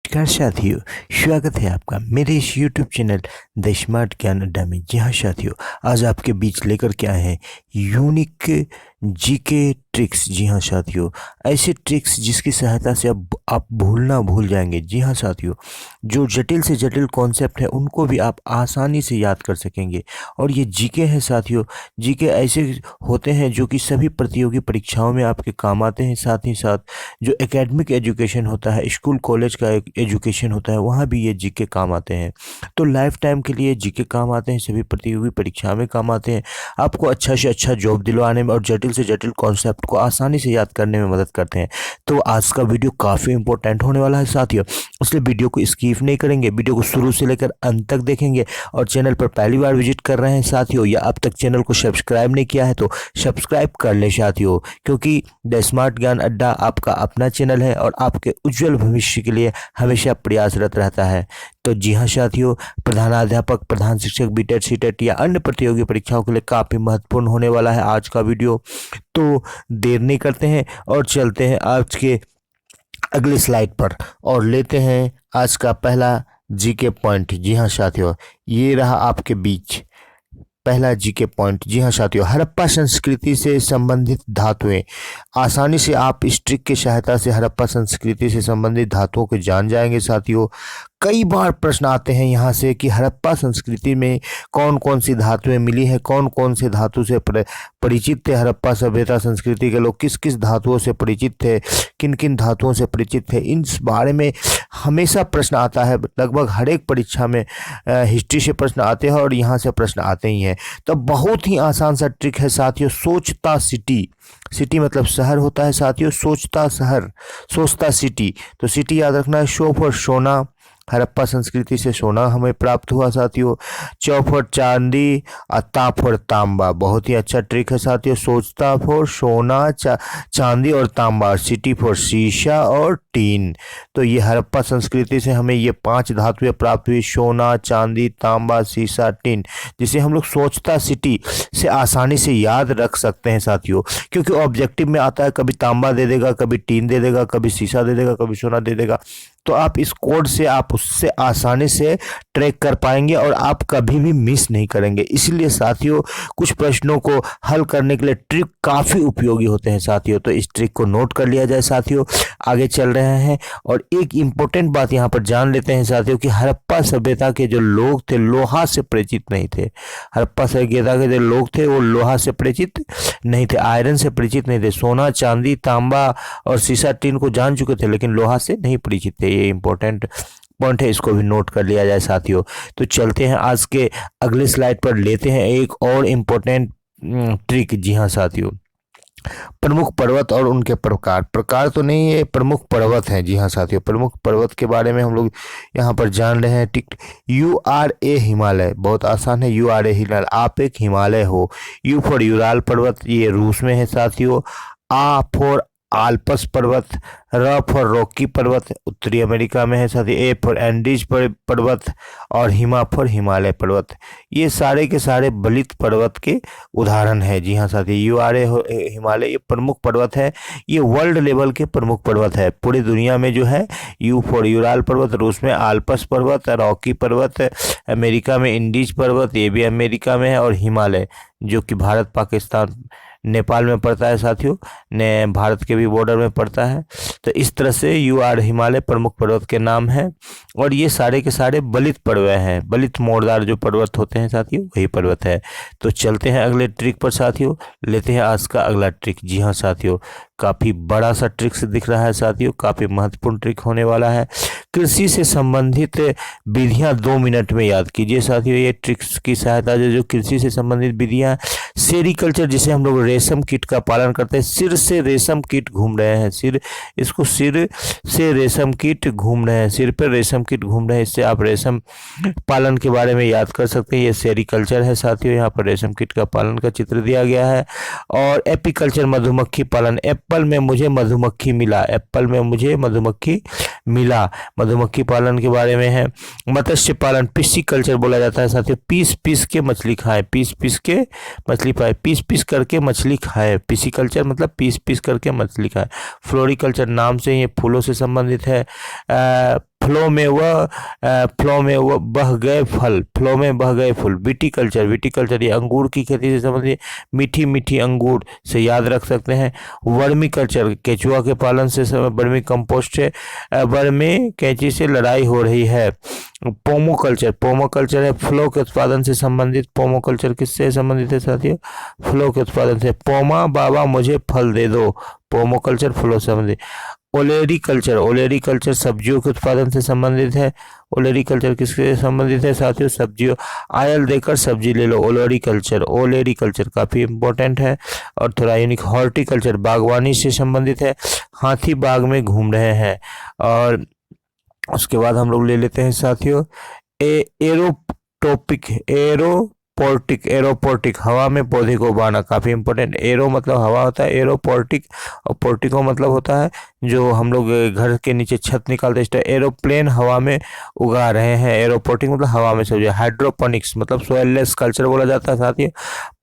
नमस्कार साथियों, स्वागत है आपका मेरे इस यूट्यूब चैनल द स्मार्ट ज्ञान अड्डा में। जी हाँ साथियों, आज आपके बीच लेकर के आए हैं यूनिक जीके ट्रिक्स। जी हाँ साथियों, ऐसे ट्रिक्स जिसकी सहायता से अब आप भूलना भूल जाएंगे। जी हाँ साथियों, जो जटिल से जटिल कॉन्सेप्ट है उनको भी आप आसानी से याद कर सकेंगे। और ये जीके हैं साथियों, जीके ऐसे होते हैं जो कि सभी प्रतियोगी परीक्षाओं में आपके काम आते हैं। साथ ही साथ जो एकेडमिक एजुकेशन होता है, स्कूल कॉलेज का एक एजुकेशन होता है, वहाँ भी ये जीके काम आते हैं। तो लाइफ टाइम के लिए जीके काम आते हैं, सभी प्रतियोगी परीक्षा में काम आते हैं। आपको अच्छा से अच्छा जॉब दिलवाने में और जटिल से जटिल कॉन्सेप्ट को आसानी से याद करने में मदद करते हैं। तो आज का वीडियो काफ़ी इंपॉर्टेंट होने वाला है साथियों, इसलिए वीडियो को स्किप नहीं करेंगे, वीडियो को शुरू से लेकर अंत तक देखेंगे। और चैनल पर पहली बार विजिट कर रहे हैं साथियों, या अब तक चैनल को सब्सक्राइब नहीं किया है तो सब्सक्राइब कर ले साथियों, क्योंकि द स्मार्ट ज्ञान अड्डा आपका अपना चैनल है और आपके उज्जवल भविष्य के लिए हमेशा प्रयासरत रहता है। तो जी हाँ साथियों, प्रधानाध्यापक, प्रधान शिक्षक, बीटेड, सीटेट या अन्य प्रतियोगी परीक्षाओं के लिए काफ़ी महत्वपूर्ण होने वाला है आज का वीडियो। तो देर नहीं करते हैं और चलते हैं आज के अगली स्लाइड पर और लेते हैं आज का पहला जीके पॉइंट। जी हाँ साथियों, ये रहा आपके बीच पहला जीके पॉइंट। जी हाँ साथियों, हड़प्पा संस्कृति से संबंधित धातुएं। आसानी से आप इस ट्रिक की सहायता से हड़प्पा संस्कृति से संबंधित धातुओं को जान जाएंगे साथियों। कई बार प्रश्न आते हैं यहाँ से कि हड़प्पा संस्कृति में कौन कौन सी धातुएं मिली हैं, कौन कौन से धातु से परिचित थे हड़प्पा सभ्यता संस्कृति के लोग, किस किस धातुओं से परिचित थे, किन किन धातुओं से परिचित थे। इस बारे में हमेशा प्रश्न आता है, लगभग हर एक परीक्षा में हिस्ट्री से प्रश्न आते हैं और यहाँ से प्रश्न आते ही हैं। तो बहुत ही आसान सा ट्रिक है साथियों, सोचता सिटी। सिटी मतलब शहर होता है साथियों, सोचता शहर, सोचता सिटी। तो सिटी याद रखना है। शो फॉर सोना, हड़प्पा संस्कृति से सोना हमें प्राप्त हुआ साथियों। चौ फॉर चांदी और ता फॉर तांबा, बहुत ही अच्छा ट्रिक है साथियों। सोचता फॉर सोना, चांदी और तांबा, सिटी फॉर शीशा और टीन। तो ये हड़प्पा संस्कृति से हमें ये 5 धातुएं प्राप्त हुई, सोना, चांदी, तांबा, शीशा, टीन, जिसे हम लोग सोचता सिटी से आसानी से याद रख सकते हैं साथियों। क्योंकि ऑब्जेक्टिव में आता है, कभी तांबा दे देगा, कभी टीन दे देगा, कभी शीशा दे देगा, कभी सोना दे देगा। तो आप इस कोड से आप उससे आसानी से ट्रैक कर पाएंगे और आप कभी भी मिस नहीं करेंगे। इसलिए साथियों, कुछ प्रश्नों को हल करने के लिए ट्रिक काफ़ी उपयोगी होते हैं साथियों। तो इस ट्रिक को नोट कर लिया जाए साथियों। आगे चल रहे हैं और एक इम्पोर्टेंट बात यहाँ पर जान लेते हैं साथियों कि हड़प्पा सभ्यता के जो लोग थे लोहा से परिचित नहीं थे। हड़प्पा सभ्यता के जो लोग थे वो लोहा से परिचित नहीं थे, आयरन से परिचित नहीं थे। सोना, चांदी, तांबा और शीशा, टीन को जान चुके थे, लेकिन लोहा से नहीं परिचित थे। ये इंपॉर्टेंट पॉइंट है, इसको भी नोट कर लिया जाए साथियों। तो चलते हैं आज के अगले स्लाइड पर, लेते हैं एक और इम्पोर्टेंट ट्रिक। जी हाँ साथियों, प्रमुख पर्वत और उनके प्रकार। प्रकार तो नहीं, ये प्रमुख पर्वत हैं। जी हाँ साथियों, प्रमुख पर्वत के बारे में हम लोग यहाँ पर जान रहे हैं। टिक URA हिमालय, बहुत आसान है। URA हिमालय, आप एक हिमालय हो। U फॉर यूराल पर्वत, ये रूस में है साथियों। A फॉर आल्पस पर्वत, र फॉर रॉकी पर्वत, उत्तरी अमेरिका में है साथी। ए फॉर एंडीज पर्वत और हिमा फॉर हिमालय पर्वत। ये सारे के सारे बलित पर्वत के उदाहरण है। जी हाँ साथी, URA हिमालय ये प्रमुख पर्वत है, ये वर्ल्ड लेवल के प्रमुख पर्वत है पूरी दुनिया में जो है। U फॉर यूराल पर्वत, रूस में आल्पस पर्वत, रॉकी पर्वत अमेरिका में, इंडीज पर्वत ये भी अमेरिका में है, और हिमालय जो कि भारत, पाकिस्तान, नेपाल में पड़ता है साथियों, ने भारत के भी बॉर्डर में पड़ता है। तो इस तरह से UR हिमालय प्रमुख पर्वत के नाम है। और ये सारे के सारे बलित पर्वत हैं, बलित मोड़दार जो पर्वत होते हैं साथियों, वही पर्वत है। तो चलते हैं अगले ट्रिक पर साथियों, लेते हैं आज का अगला ट्रिक। जी हाँ साथियों, काफ़ी बड़ा सा ट्रिक से दिख रहा है साथियों, काफ़ी महत्वपूर्ण ट्रिक होने वाला है। कृषि से संबंधित विधियां 2 मिनट में याद कीजिए साथियों। ये ट्रिक्स की सहायता से जो कृषि से संबंधित विधियां, सेरिकल्चर जिसे हम लोग रेशम कीट का पालन करते हैं, सिर से रेशम कीट घूम रहे हैं, सिर, इसको सिर से रेशम कीट घूम रहे हैं, सिर पर रेशम कीट घूम रहे हैं, इससे आप रेशम पालन के बारे में याद कर सकते हैं। ये सेरिकल्चर है साथियों, यहाँ पर रेशम कीट का पालन का चित्र दिया गया है। और एपीकल्चर, मधुमक्खी पालन, एप्पल में मुझे मधुमक्खी मिला, एप्पल में मुझे मधुमक्खी मिला, मधुमक्खी पालन के बारे में है। मत्स्य पालन, पिस्सीकल्चर बोला जाता है साथियों, पीस पीस के मछली खाए, पीस पीस के मछली पाए, पीस पीस करके मछली खाए। पिस्सीकल्चर मतलब पीस पीस करके मछली खाए। फ्लोरिकल्चर नाम से ये फूलों से संबंधित है। फ्लो में वह बह गए फल, फ्लो में बह गए फूल। विटीकल्चर, विटीकल्चर ये अंगूर की खेती से संबंधित, मीठी मीठी अंगूर से याद रख सकते हैं। वर्मी कल्चर केचुआ के पालन से, वर्मी कंपोस्ट है, वर्मी कैंची से लड़ाई हो रही है। पोमोकल्चर, पोमोकल्चर है फ्लो के उत्पादन से संबंधित। पोमोकल्चर किससे संबंधित है साथियों? फ्लो के उत्पादन से। पोमा बाबा मुझे फल दे दो, पोमोकल्चर फ्लो से संबंधित। ओलेरीकल्चर, ओलेरीकल्चर सब्जियों के उत्पादन से संबंधित है। ओलेरीकल्चर किससे संबंधित है साथियों? सब्जियों, आयल देकर सब्जी ले लो, ओलेरीकल्चर, ओलेरीकल्चर काफी इंपॉर्टेंट है और थोड़ा यूनिक। हॉर्टिकल्चर बागवानी से संबंधित है, हाथी बाग में घूम रहे हैं। और उसके बाद हम लोग ले लेते हैं साथियों एरोटोपिक, एरोपोर्टिक, एरोपोर्टिक हवा में पौधे को उगाना, काफी इंपॉर्टेंट। एरो मतलब हवा होता है, एरोपोर्टिक, और पोर्टिको मतलब होता है जो हम लोग घर के नीचे छत निकालते हैं। एरोप्लेन हवा में उगा रहे हैं, एरोपोर्टिक मतलब हवा में सब्जी। हाइड्रोपोनिक्स मतलब सोइललेस कल्चर बोला जाता है साथियों,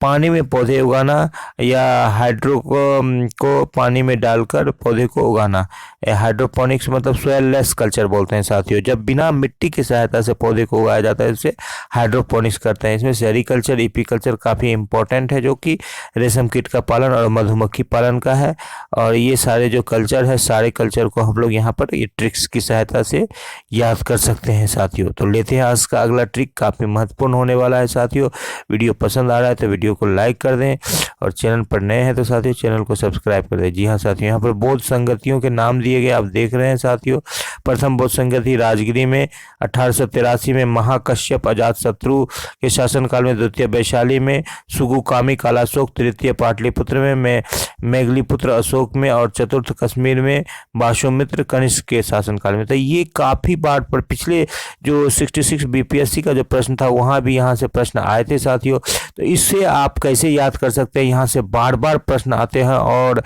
पानी में पौधे उगाना या हाइड्रो को पानी में डालकर पौधे को उगाना। हाइड्रोपोनिक्स मतलब सोइललेस कल्चर बोलते हैं साथियों, जब बिना मिट्टी की सहायता से पौधे को उगाया जाता है इसे हाइड्रोपोनिक्स करते हैं। इसमें सेरीकल्चर, एपीकल्चर काफ़ी इंपॉर्टेंट है जो कि रेशम कीट का पालन और मधुमक्खी पालन का है। और ये सारे जो कल्चर है, सारे कल्चर को हम लोग यहाँ पर ये ट्रिक्स की सहायता से याद कर सकते हैं साथियों। तो लेते हैं आज का अगला ट्रिक, काफ़ी महत्वपूर्ण होने वाला है साथियों। वीडियो पसंद आ रहा है तो वीडियो को लाइक कर दें और चैनल पर नए हैं तो साथियों चैनल को सब्सक्राइब कर दें। जी हाँ साथियों, यहाँ पर बौद्ध संगतियों के नाम दिए गए आप देख रहे हैं साथियों। प्रथम बौद्ध संगति राजगिरी में 1883 में, महाकश्यप अजातशत्रु के शासनकाल में, द्वितीय वैशाली में, सुगुकामी कालाशोक तृतीय पाटलिपुत्र में, मेघलीपुत्र अशोक में, और चतुर्थ कश्मीर में बाशुमित्र कनिष्क के शासनकाल में। तो ये काफ़ी बार पर पिछले जो 66 बीपीएससी का जो प्रश्न था वहाँ भी यहाँ से प्रश्न आए थे साथियों। तो इससे आप कैसे याद कर सकते हैं, यहाँ से बार बार प्रश्न आते हैं और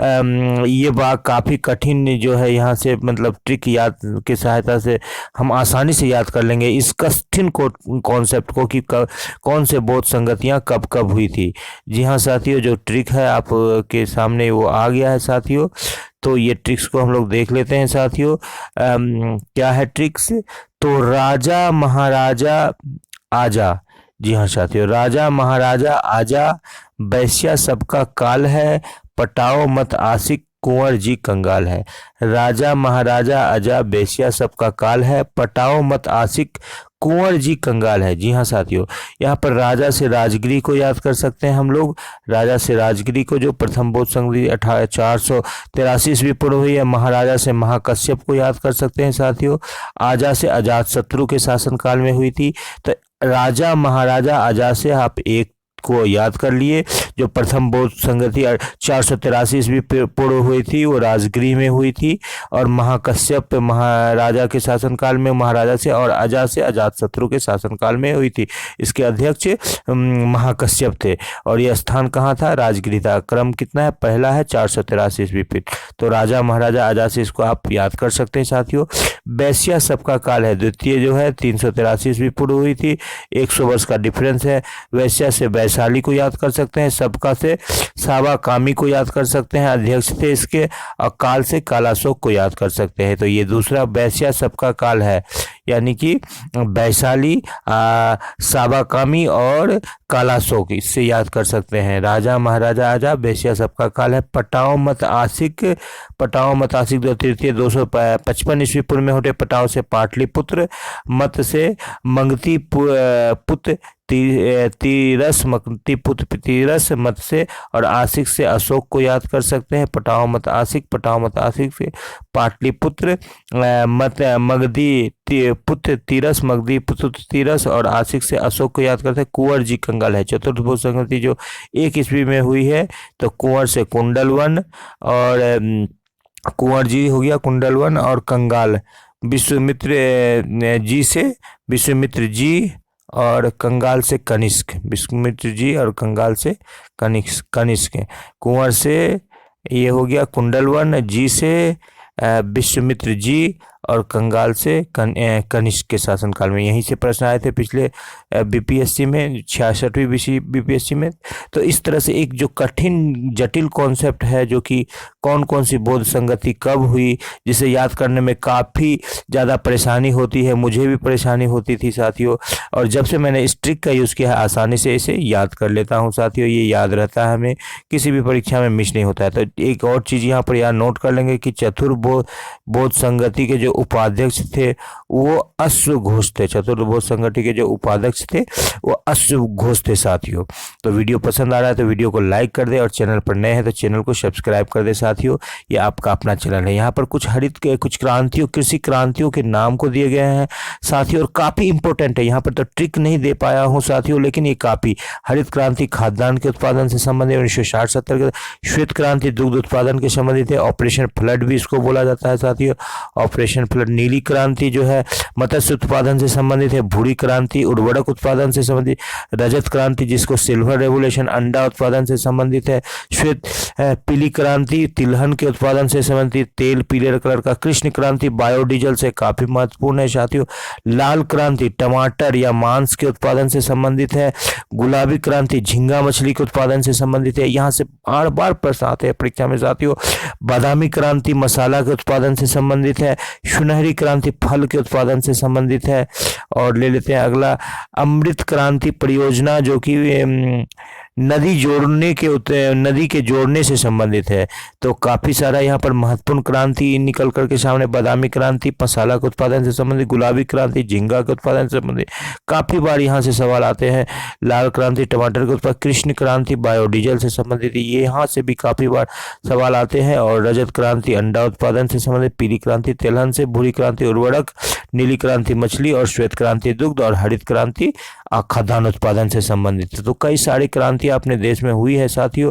ये बात काफ़ी कठिन जो है यहाँ से मतलब ट्रिक याद की सहायता से हम आसानी से याद कर लेंगे इस कठिन कॉन्सेप्ट को कि कौन से बौद्ध संगतियाँ कब कब हुई थी। जी हाँ साथियों, जो ट्रिक है आप के सामने वो आ गया है साथियों। तो ये ट्रिक्स को हम लोग देख लेते हैं साथियों। क्या है ट्रिक्स? तो राजा महाराजा आजा, जी हाँ साथियों, राजा महाराजा आजा, वैश्या सबका काल है, पटाओ मत आशिक कुंवर जी कंगाल है। राजा महाराजा आजा, वैश्या सबका काल है, पटाओ मत आशिक कुंवर जी कंगाल है। जी हाँ साथियों, यहाँ पर राजा से राजगिरी को याद कर सकते हैं हम लोग। राजा से राजगिरी को जो प्रथम बौद्ध संगति 483 ईस्वी पूर्व हुई है। महाराजा से महाकश्यप को याद कर सकते हैं साथियों। आजा से अजातशत्रु के शासनकाल में हुई थी। तो राजा महाराजा आजा से आप एक को याद कर लिए, जो प्रथम बौद्ध संगति 483 ईस्वी पूर्व हुई थी वो राजगिरी में हुई थी। और महाकश्यप महाराजा के शासनकाल में महाराजा से, और अजा से अजातशत्रु के शासनकाल में हुई थी। इसके अध्यक्ष महाकश्यप थे और यह स्थान कहाँ था? राजगिरी था। क्रम कितना है? पहला है 483 ईस्वी पीठ। तो राजा महाराजा आजा से इसको आप याद कर सकते हैं साथियों। वैश्या सबका काल है, द्वितीय जो है 383 ईस्वी पूर्व हुई थी। 100 वर्ष का डिफरेंस है। वैश्या से वैशाली को याद कर सकते हैं, सबका से सावा कामी को याद कर सकते हैं, अध्यक्ष थे इसके, और काल से कालाशोक को याद कर सकते हैं। तो ये दूसरा वैश्या सबका काल है, यानी कि वैशाली, सावा कामी और कालाशोक, इससे याद कर सकते हैं। राजा महाराजा आजा, वैश्या सबका काल है, पटाओ मत आशिक, पटाओ मत आशिक जो तृतीय 255 ईस्वी पूर्व में होते। पटाओ से पाटलिपुत्र, मत से मंगती पुत्र तीरस, मकती पुत्र तीरस मत से, और आशिक से अशोक को याद कर सकते हैं। पटाओ मत आशिक, पटाओ मत आशिक से पाटलिपुत्र, मत मगधी पुत्र तीरस, मगधी पुत्र तीरस, और आशिक से अशोक को याद करते हैं। कुंवर जी कंगाल है। चतुर्थ बौद्ध संगति जो 1 ईस्वी में हुई है, तो कुंवर से कुंडलवन, और कुंवर जी हो गया कुंडलवन, और कंगाल विश्वामित्र जी से विश्वामित्र जी, और कंगाल से कनिष्क, विश्वामित्र जी और कंगाल से कनिष्क। कुंवर से ये हो गया कुंडलवन, जी से विश्वामित्र जी, और कंगाल से कनिष्क के शासनकाल में। यहीं से प्रश्न आए थे पिछले बीपीएससी में, 66वीं बीपीएससी में। तो इस तरह से एक जो कठिन जटिल कॉन्सेप्ट है, जो कि कौन कौन सी बौद्ध संगति कब हुई, जिसे याद करने में काफ़ी ज़्यादा परेशानी होती है, मुझे भी परेशानी होती थी साथियों। और जब से मैंने इस ट्रिक का यूज़ किया है, आसानी से इसे याद कर लेता हूँ साथियों। ये याद रहता है, हमें किसी भी परीक्षा में मिस नहीं होता है। तो एक और चीज़ यहाँ पर याद नोट कर लेंगे कि बौद्ध संगति के जो उपाध्यक्ष थे वो अश्वघोष थे। चतुर्बौद्ध संगति के जो उपाध्यक्ष थे वो अश्वघोष थे साथियों। तो वीडियो पसंद आ रहा है तो वीडियो को लाइक कर दे, और चैनल पर नए हैं तो चैनल को सब्सक्राइब कर दे साथियों। ये आपका अपना चैनल है। यहाँ पर कुछ कुछ क्रांतियों, कृषि क्रांतियों के नाम को दिए गए हैं साथियों, और काफ़ी इंपॉर्टेंट है। यहाँ पर तो ट्रिक नहीं दे पाया हूँ साथियों, लेकिन ये काफ़ी। हरित क्रांति खाद्यान्न के उत्पादन से संबंधित 1960-70 के। श्वेत क्रांति दुग्ध उत्पादन के संबंधित है। ऑपरेशन फ्लड भी इसको बोला जाता है साथियों, ऑपरेशन फ्लड। नीली क्रांति जो है मत्स्य उत्पादन से संबंधित है। भूरी क्रांति उर्वरक उत्पादन से संबंधित। रजत क्रांति जिसको सिल्वर रेवोल्यूशन अंडा उत्पादन से संबंधित है। श्वेत पीली क्रांति तिलहन के उत्पादन से संबंधित, तेल पीले कलर का। कृष्ण क्रांति बायोडीजल से काफी महत्वपूर्ण है साथियों। लाल क्रांति टमाटर या मांस के उत्पादन से संबंधित है। गुलाबी क्रांति झींगा मछली के उत्पादन से संबंधित है। यहाँ से बार बार प्रश्न आते हैं परीक्षा में साथियों। बादामी क्रांति मसाला के उत्पादन से संबंधित है। सुनहरी क्रांति फल के उत्पादन से संबंधित है। और ले लेते हैं अगला, अमृत क्रांति परियोजना जो कि नदी के जोड़ने से संबंधित है। तो काफ़ी सारा यहाँ पर महत्वपूर्ण क्रांति निकल करके सामने। बादामी क्रांति मसाला के उत्पादन से संबंधित। गुलाबी क्रांति झींगा के उत्पादन से संबंधित, काफ़ी बार यहाँ से सवाल आते हैं। लाल क्रांति टमाटर के उत्पादन। कृष्ण क्रांति बायोडीजल से संबंधित, ये यहाँ से भी काफ़ी बार सवाल आते हैं। और रजत क्रांति अंडा उत्पादन से संबंधित। पीली क्रांति तिलहन से। भूरी क्रांति उर्वरक। नीली क्रांति मछली। और श्वेत क्रांति दुग्ध। और हरित क्रांति खाद्यान्न उत्पादन से संबंधित। तो कई सारी क्रांतियां अपने देश में हुई है साथियों,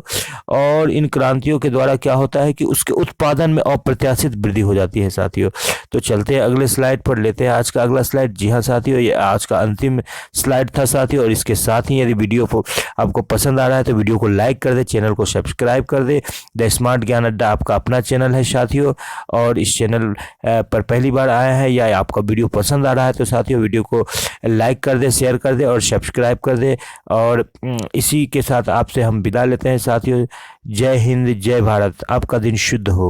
और इन क्रांतियों के द्वारा क्या होता है कि उसके उत्पादन में अप्रत्याशित वृद्धि हो जाती है साथियों। तो चलते हैं अगले स्लाइड पर, लेते हैं आज का अगला स्लाइड। जी हाँ साथियों, ये आज का अंतिम स्लाइड था साथियों। और इसके साथ ही यदि वीडियो आपको पसंद आ रहा है तो वीडियो को लाइक कर दे, चैनल को सब्सक्राइब कर दे। द स्मार्ट ज्ञान अड्डा आपका अपना चैनल है साथियों, और इस चैनल पर पहली बार आया है या आपका वीडियो पसंद आ रहा है तो साथियों वीडियो को लाइक कर दे, शेयर कर दे और सब्सक्राइब कर दे। और इसी के साथ आपसे हम विदा लेते हैं साथियों। जय हिंद, जय भारत। आपका दिन शुद्ध हो।